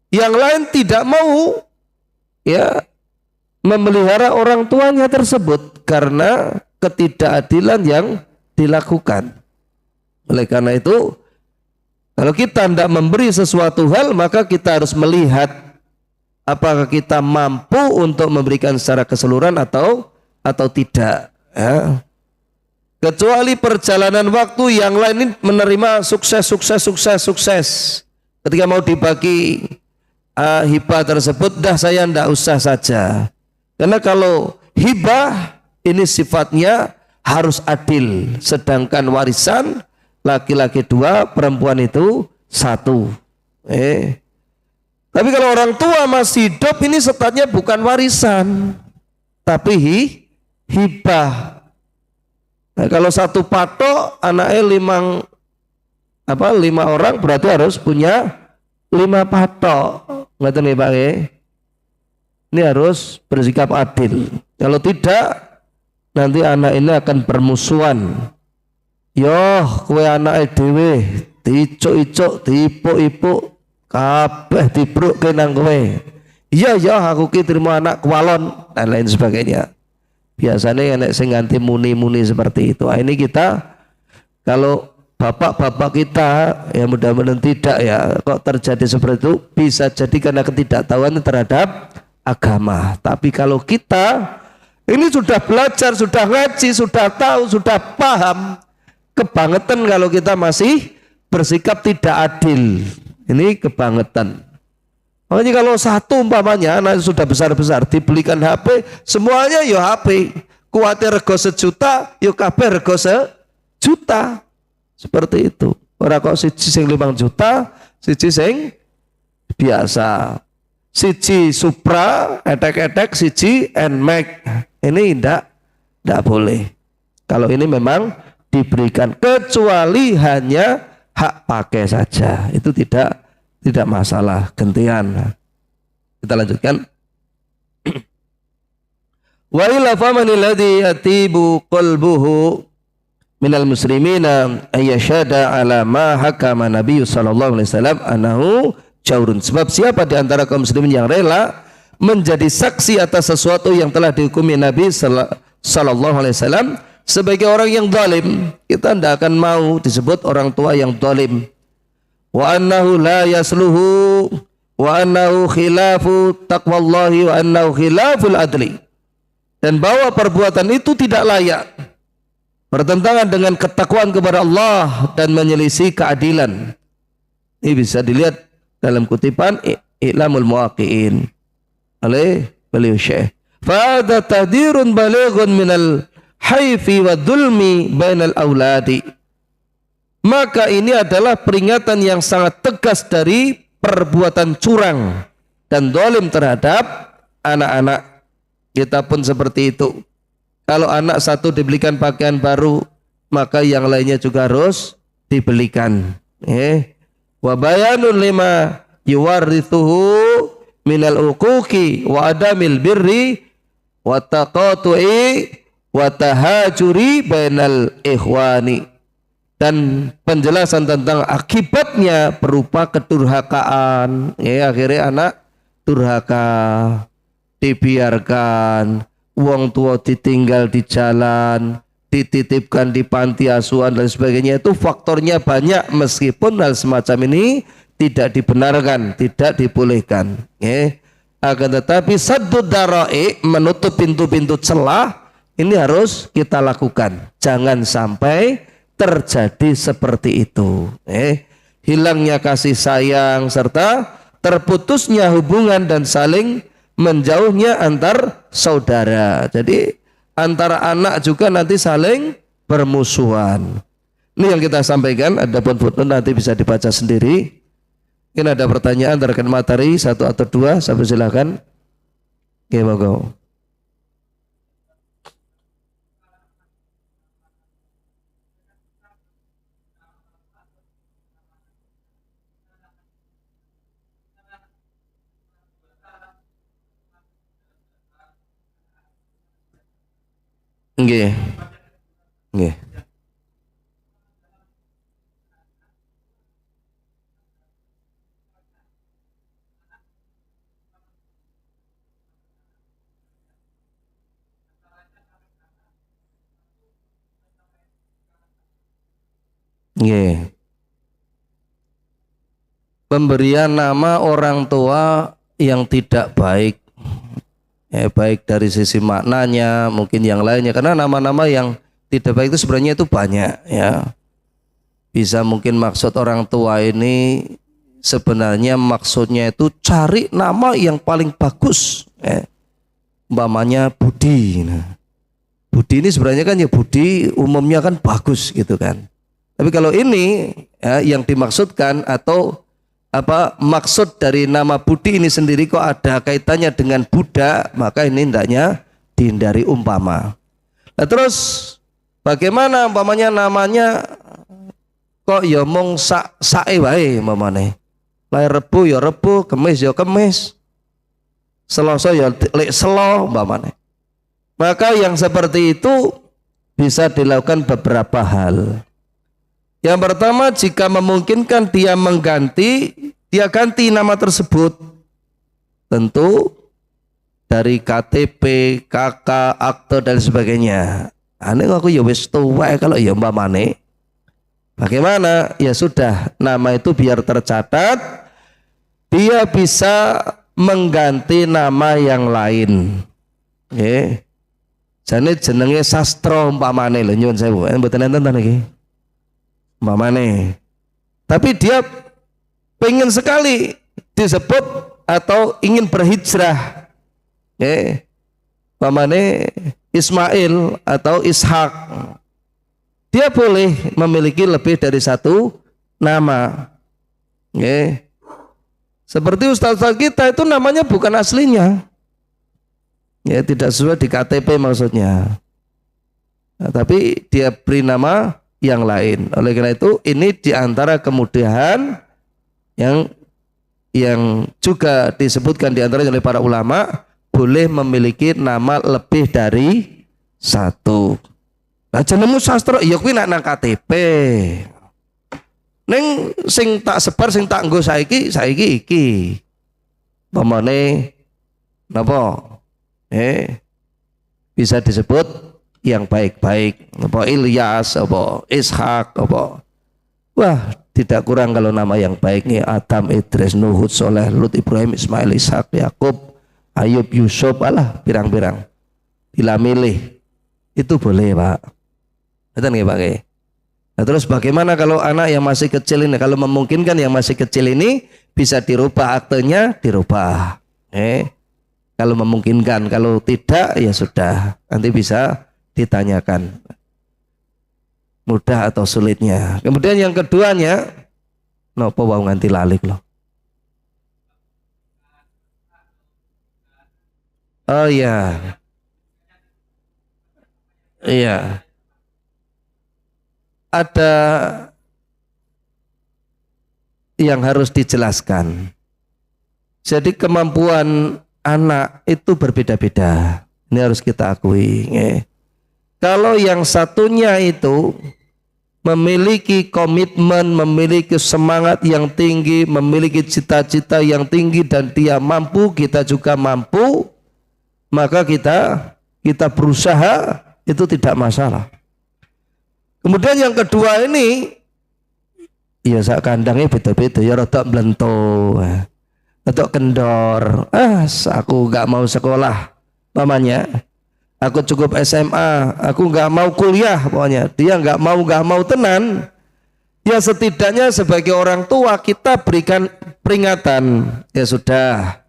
yang lain tidak mau ya memelihara orang tuanya tersebut karena ketidakadilan yang dilakukan. Oleh karena itu, kalau kita tidak memberi sesuatu hal, maka kita harus melihat apakah kita mampu untuk memberikan secara keseluruhan atau tidak. Ya. Kecuali perjalanan waktu yang lain ini menerima sukses. Ketika mau dibagi hibah tersebut, dah saya tidak usah saja. Karena kalau hibah ini sifatnya harus adil, sedangkan warisan laki-laki 2, perempuan itu 1. Tapi kalau orang tua masih hidup, ini sifatnya bukan warisan, tapi hibah. Nah, kalau 1 patok anaknya 5 orang, berarti harus punya 5 patok. Ngerti nih Pak? Ini harus bersikap adil. Kalau tidak, nanti anak ini akan bermusuhan. Yo, kowe anake dhewe diicuk-icuk, diipuk-ipuk, kabeh dibrukke nang kowe. Iya, aku ki trimo anak kualon dan lain sebagainya. Biasanya nek sing nganti muni-muni seperti itu. Ini kita, kalau bapak-bapak kita, ya mudah-mudahan tidak ya, kok terjadi seperti itu, bisa jadi karena ketidaktahuan terhadap agama. Tapi kalau kita ini sudah belajar, sudah ngaji, sudah tahu, sudah paham, kebangetan kalau kita masih bersikap tidak adil. Ini kebangetan. Makanya kalau 1 umpamanya anak sudah besar-besar dibelikan HP, semuanya yo HP. Kuwatir rego 1 juta, yo kabeh rego 1 juta. Seperti itu. Ora kok siji sing 5 juta, siji sing biasa. Siji Supra, etek-etek, siji NMAX. Ini tidak boleh. Kalau ini memang diberikan, kecuali hanya hak pakai saja, itu tidak masalah, gantian. Kita lanjutkan. Wa ila famanil ladzi yatibu qalbuhu minal muslimina ayyashada ala ma hakama Nabi sallallahu alaihi wasallam annahu jaurun. Sebab siapa di antara kaum muslimin yang rela menjadi saksi atas sesuatu yang telah dihukumi Nabi sallallahu alaihi wasallam sebagai orang yang zalim, kita tidak akan mau disebut orang tua yang zalim. Wa annahu la yasluhu wa annahu khilafu taqwallahi wa annahu khilaful adli. Dan bahwa perbuatan itu tidak layak, bertentangan dengan ketakwaan kepada Allah dan menyelisih keadilan. Ini bisa dilihat dalam kutipan I'lamul Muwaqqi'in oleh beliau Syekh. Fa'adha tahdirun balighun minal haifi wa dhulmi bainal auladi. maka ini adalah peringatan yang sangat tegas dari perbuatan curang dan zalim terhadap anak-anak. Kita pun seperti itu. Kalau anak satu dibelikan pakaian baru, maka yang lainnya juga harus dibelikan. Wa bayanun lima yuwarithuhu minal uquqi wa adamil birri wa taqatu'i wa tahajuri bainal ikhwani. Dan penjelasan tentang akibatnya berupa kedurhakaan. Akhirnya anak durhaka, dibiarkan, uang tua ditinggal di jalan, dititipkan di panti asuhan dan sebagainya. Itu faktornya banyak, meskipun hal semacam ini tidak dibenarkan, tidak dibolehkan. Akan tetapi saddud dara'i, menutup pintu-pintu celah, ini harus kita lakukan. Jangan sampai terjadi seperti itu. Hilangnya kasih sayang serta terputusnya hubungan dan saling menjauhnya antar saudara. Jadi antara anak juga nanti saling bermusuhan. Ini yang kita sampaikan. Ada pun footnote nanti bisa dibaca sendiri. Mungkin ada pertanyaan terkait materi satu atau dua, sampai silakan. Oke, monggo. Nggih. Nggih. Nggih. Pemberian nama orang tua yang tidak baik, baik dari sisi maknanya, mungkin yang lainnya, karena nama-nama yang tidak baik itu sebenarnya itu banyak, ya. Bisa mungkin maksud orang tua ini sebenarnya maksudnya itu cari nama yang paling bagus, umpamanya Budi. Nah, Budi ini sebenarnya kan ya Budi umumnya kan bagus gitu kan. Tapi kalau ini yang dimaksudkan atau apa maksud dari nama Budi ini sendiri kok ada kaitannya dengan Buddha, maka ini hendaknya dihindari umpama. Nah, terus bagaimana umpamanya namanya kok ya mung sae wae umpamane. Lair Rebu ya Rebu, Kemis ya Kemis, Selasa ya lek Selo umpamane. Maka yang seperti itu bisa dilakukan beberapa hal. Yang pertama, jika memungkinkan dia mengganti, dia ganti nama tersebut. Tentu dari KTP, KK, akte dan sebagainya. Ane aku ya wis tuwa kalau ya umpamane. Bagaimana? Ya sudah, nama itu biar tercatat. Dia bisa mengganti nama yang lain. Jane jenenge Sastro umpamane lho nyuwun sewu. Mboten enten niki. Umpamane. Tapi dia pengen sekali disebut atau ingin berhijrah. Umpamane Ismail atau Ishak. Dia boleh memiliki lebih dari satu nama. Seperti ustaz-ustaz kita itu namanya bukan aslinya. Tidak sesuai di KTP maksudnya. Nah, tapi dia beri nama yang lain. Oleh karena itu ini diantara kemudahan yang juga disebutkan diantaranya oleh para ulama, boleh memiliki nama lebih dari satu. Nah jenengmu Sastro, ya kuwi nang KTP. Ning sing tak sebar sing tak nggo saiki iki. Pamane napa? Bisa disebut yang baik-baik, apa Ilyas, apa Ishak, apa. Wah, tidak kurang kalau nama yang baik nih Adam, Idris, Nuh, Soleh, Lut, Ibrahim, Ismail, Ishak, Yakub, Ayub, Yusuf, alah pirang-pirang. Bila milih itu boleh, Pak. Betul nggih, Pak? Nah, terus bagaimana kalau anak yang masih kecil ini? Kalau memungkinkan yang masih kecil ini bisa dirubah aktenya, dirubah. Kalau memungkinkan, kalau tidak ya sudah, nanti bisa ditanyakan. mudah atau sulitnya. Kemudian yang keduanya, nopo wau nganti lalik loh. Oh iya, iya. Ada yang harus dijelaskan. Jadi kemampuan anak itu berbeda-beda. Ini harus kita akui. Kalau yang satunya itu memiliki komitmen, memiliki semangat yang tinggi, memiliki cita-cita yang tinggi dan dia mampu, kita juga mampu, maka kita berusaha, itu tidak masalah. Kemudian yang kedua ini, ya sak kandangnya beda-beda, ya rada mlento, rada kendor. Aku nggak mau sekolah, mamanya. Aku cukup SMA, aku nggak mau kuliah, pokoknya dia nggak mau tenan. Ya setidaknya sebagai orang tua kita berikan peringatan. Ya sudah,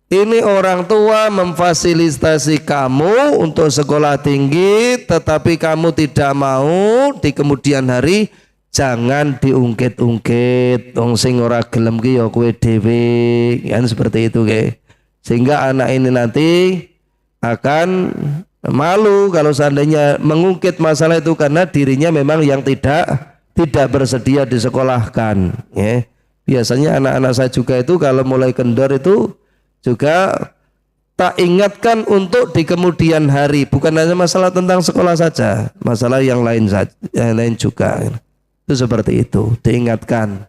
ini orang tua memfasilitasi kamu untuk sekolah tinggi, tetapi kamu tidak mau di kemudian hari, jangan diungkit-ungkit. Wong sing ora gelem ki ya kowe dhewe, kan seperti itu ke. Sehingga anak ini nanti akan malu kalau seandainya mengungkit masalah itu karena dirinya memang yang tidak bersedia disekolahkan. Ya. Biasanya anak-anak saya juga itu kalau mulai kendor itu juga tak ingatkan untuk di kemudian hari, bukan hanya masalah tentang sekolah saja, masalah yang lain saja, yang lain juga. Itu seperti itu, diingatkan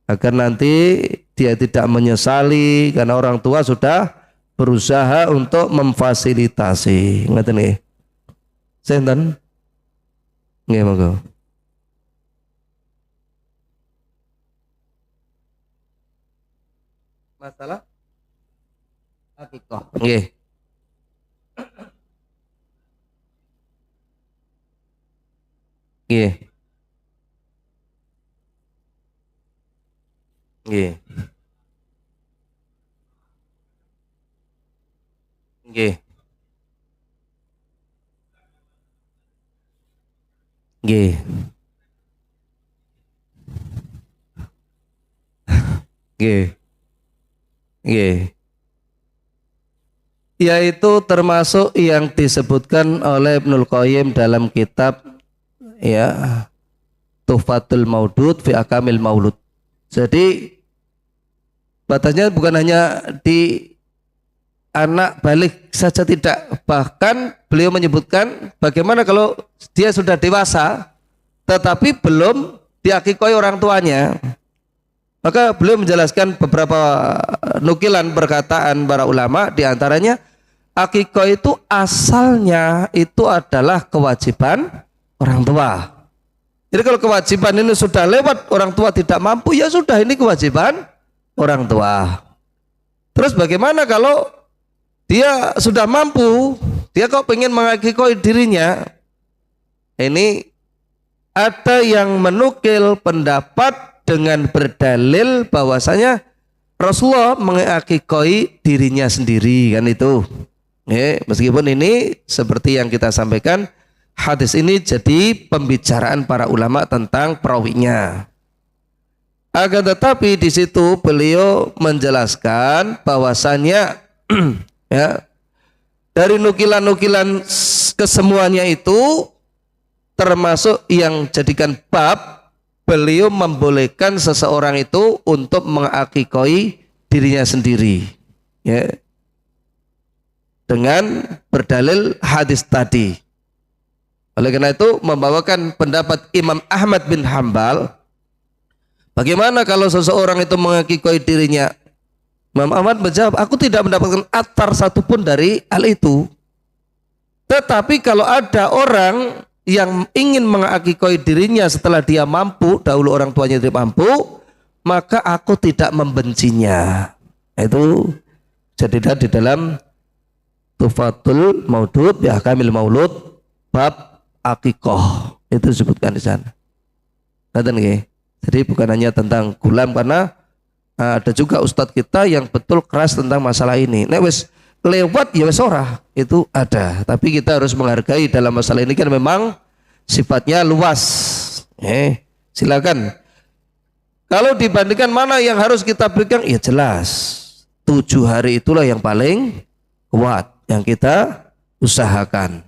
agar nanti dia tidak menyesali karena orang tua sudah berusaha untuk memfasilitasi. Ngerti nih? Senten? Nggih monggo. Masalah akikah. Nggih. Nggih. Nggih. Nggih. Nggih. Nggih. Nggih. Yaitu termasuk yang disebutkan oleh Ibnul Qayyim dalam kitab ya Tuhfatul Maudud fi Akamil Maulud. Jadi batasnya bukan hanya di anak balik saja tidak, bahkan beliau menyebutkan bagaimana kalau dia sudah dewasa tetapi belum diakikoi orang tuanya. Maka beliau menjelaskan beberapa nukilan perkataan para ulama, diantaranya akikah itu asalnya itu adalah kewajiban orang tua. Jadi kalau kewajiban ini sudah lewat, orang tua tidak mampu, ya sudah, ini kewajiban orang tua. Terus bagaimana kalau dia sudah mampu, dia kok pengen mengakikah dirinya? Ini ada yang menukil pendapat dengan berdalil bahwasanya Rasulullah mengakikoi dirinya sendiri, kan itu. Meskipun ini seperti yang kita sampaikan, hadis ini jadi pembicaraan para ulama tentang perawinya. Akan tetapi di situ beliau menjelaskan bahwasanya ya, dari nukilan-nukilan kesemuanya itu termasuk yang jadikan bab, beliau membolehkan seseorang itu untuk mengakikoi dirinya sendiri, ya, dengan berdalil hadis tadi. Oleh karena itu membawakan pendapat Imam Ahmad bin Hambal. Bagaimana kalau seseorang itu mengakikoi dirinya? Imam Ahmad menjawab, aku tidak mendapatkan athar satupun dari hal itu. Tetapi kalau ada orang yang ingin mengakikoi dirinya setelah dia mampu, dahulu orang tuanya tidak mampu, maka aku tidak membencinya. Itu jadi di dalam Tuhfatul Maudud ya Kamil Maulud bab akikah, itu disebutkan di sana. Jadi bukan hanya tentang gulam, karena ada juga ustadz kita yang betul keras tentang masalah ini. Nek wis lewat ya wis ora, itu ada. Tapi kita harus menghargai dalam masalah ini, kan memang sifatnya luas. Silakan. Kalau dibandingkan mana yang harus kita pegang, ya jelas 7 hari itulah yang paling kuat yang kita usahakan.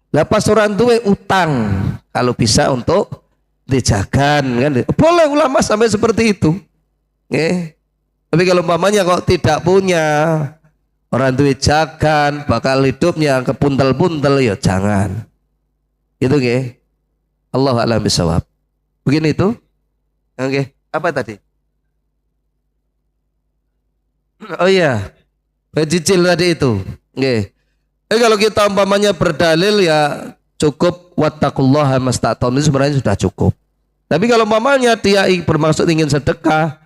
Lah pas orang duwe utang, kalau bisa untuk dijagan kan, boleh ulama sampai seperti itu. Tapi kalau umpamanya kok tidak punya, orang duwe jagan, bakal hidupnya kepuntel-puntel, ya jangan. Itu Allah a'lam bishawab. Begini itu. Apa tadi? Oh iya, cicil tadi itu. Kalau kita umpamanya berdalil ya cukup wattaqullaha mastata'tum, itu sebenarnya sudah cukup. Tapi kalau umpamanya dia bermaksud ingin sedekah,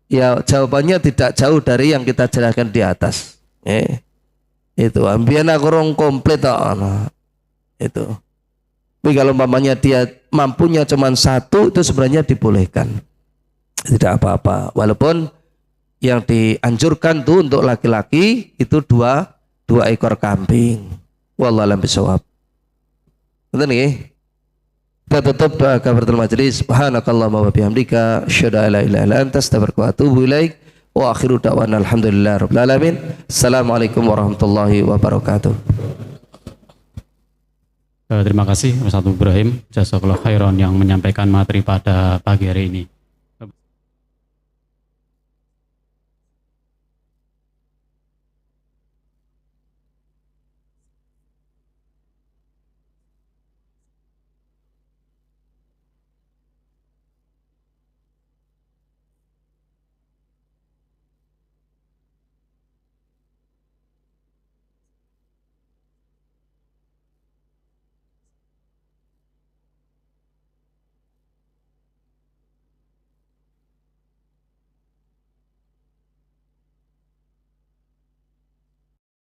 ya jawabannya tidak jauh dari yang kita jelaskan di atas. Itu ambiana kurang komplit itu. Tapi kalau umpamanya dia mampunya cuma 1, itu sebenarnya dibolehkan, tidak apa-apa. Walaupun yang dianjurkan tuh untuk laki-laki itu dua ekor kambing. Wallahu a'lam bishawab. Betul nih. Kita tutup doa kafaratul majelis. Subhanakallahumma wa bihamdika asyhadu an la ilaha illa anta astaghfiruka wa atubu ilaik. Wa akhiru da'wana alhamdulillahirabbil alamin. Assalamualaikum warahmatullahi wabarakatuh. Terima kasih Ustaz Ibrahim Jazakallahu khairan yang menyampaikan materi pada pagi hari ini.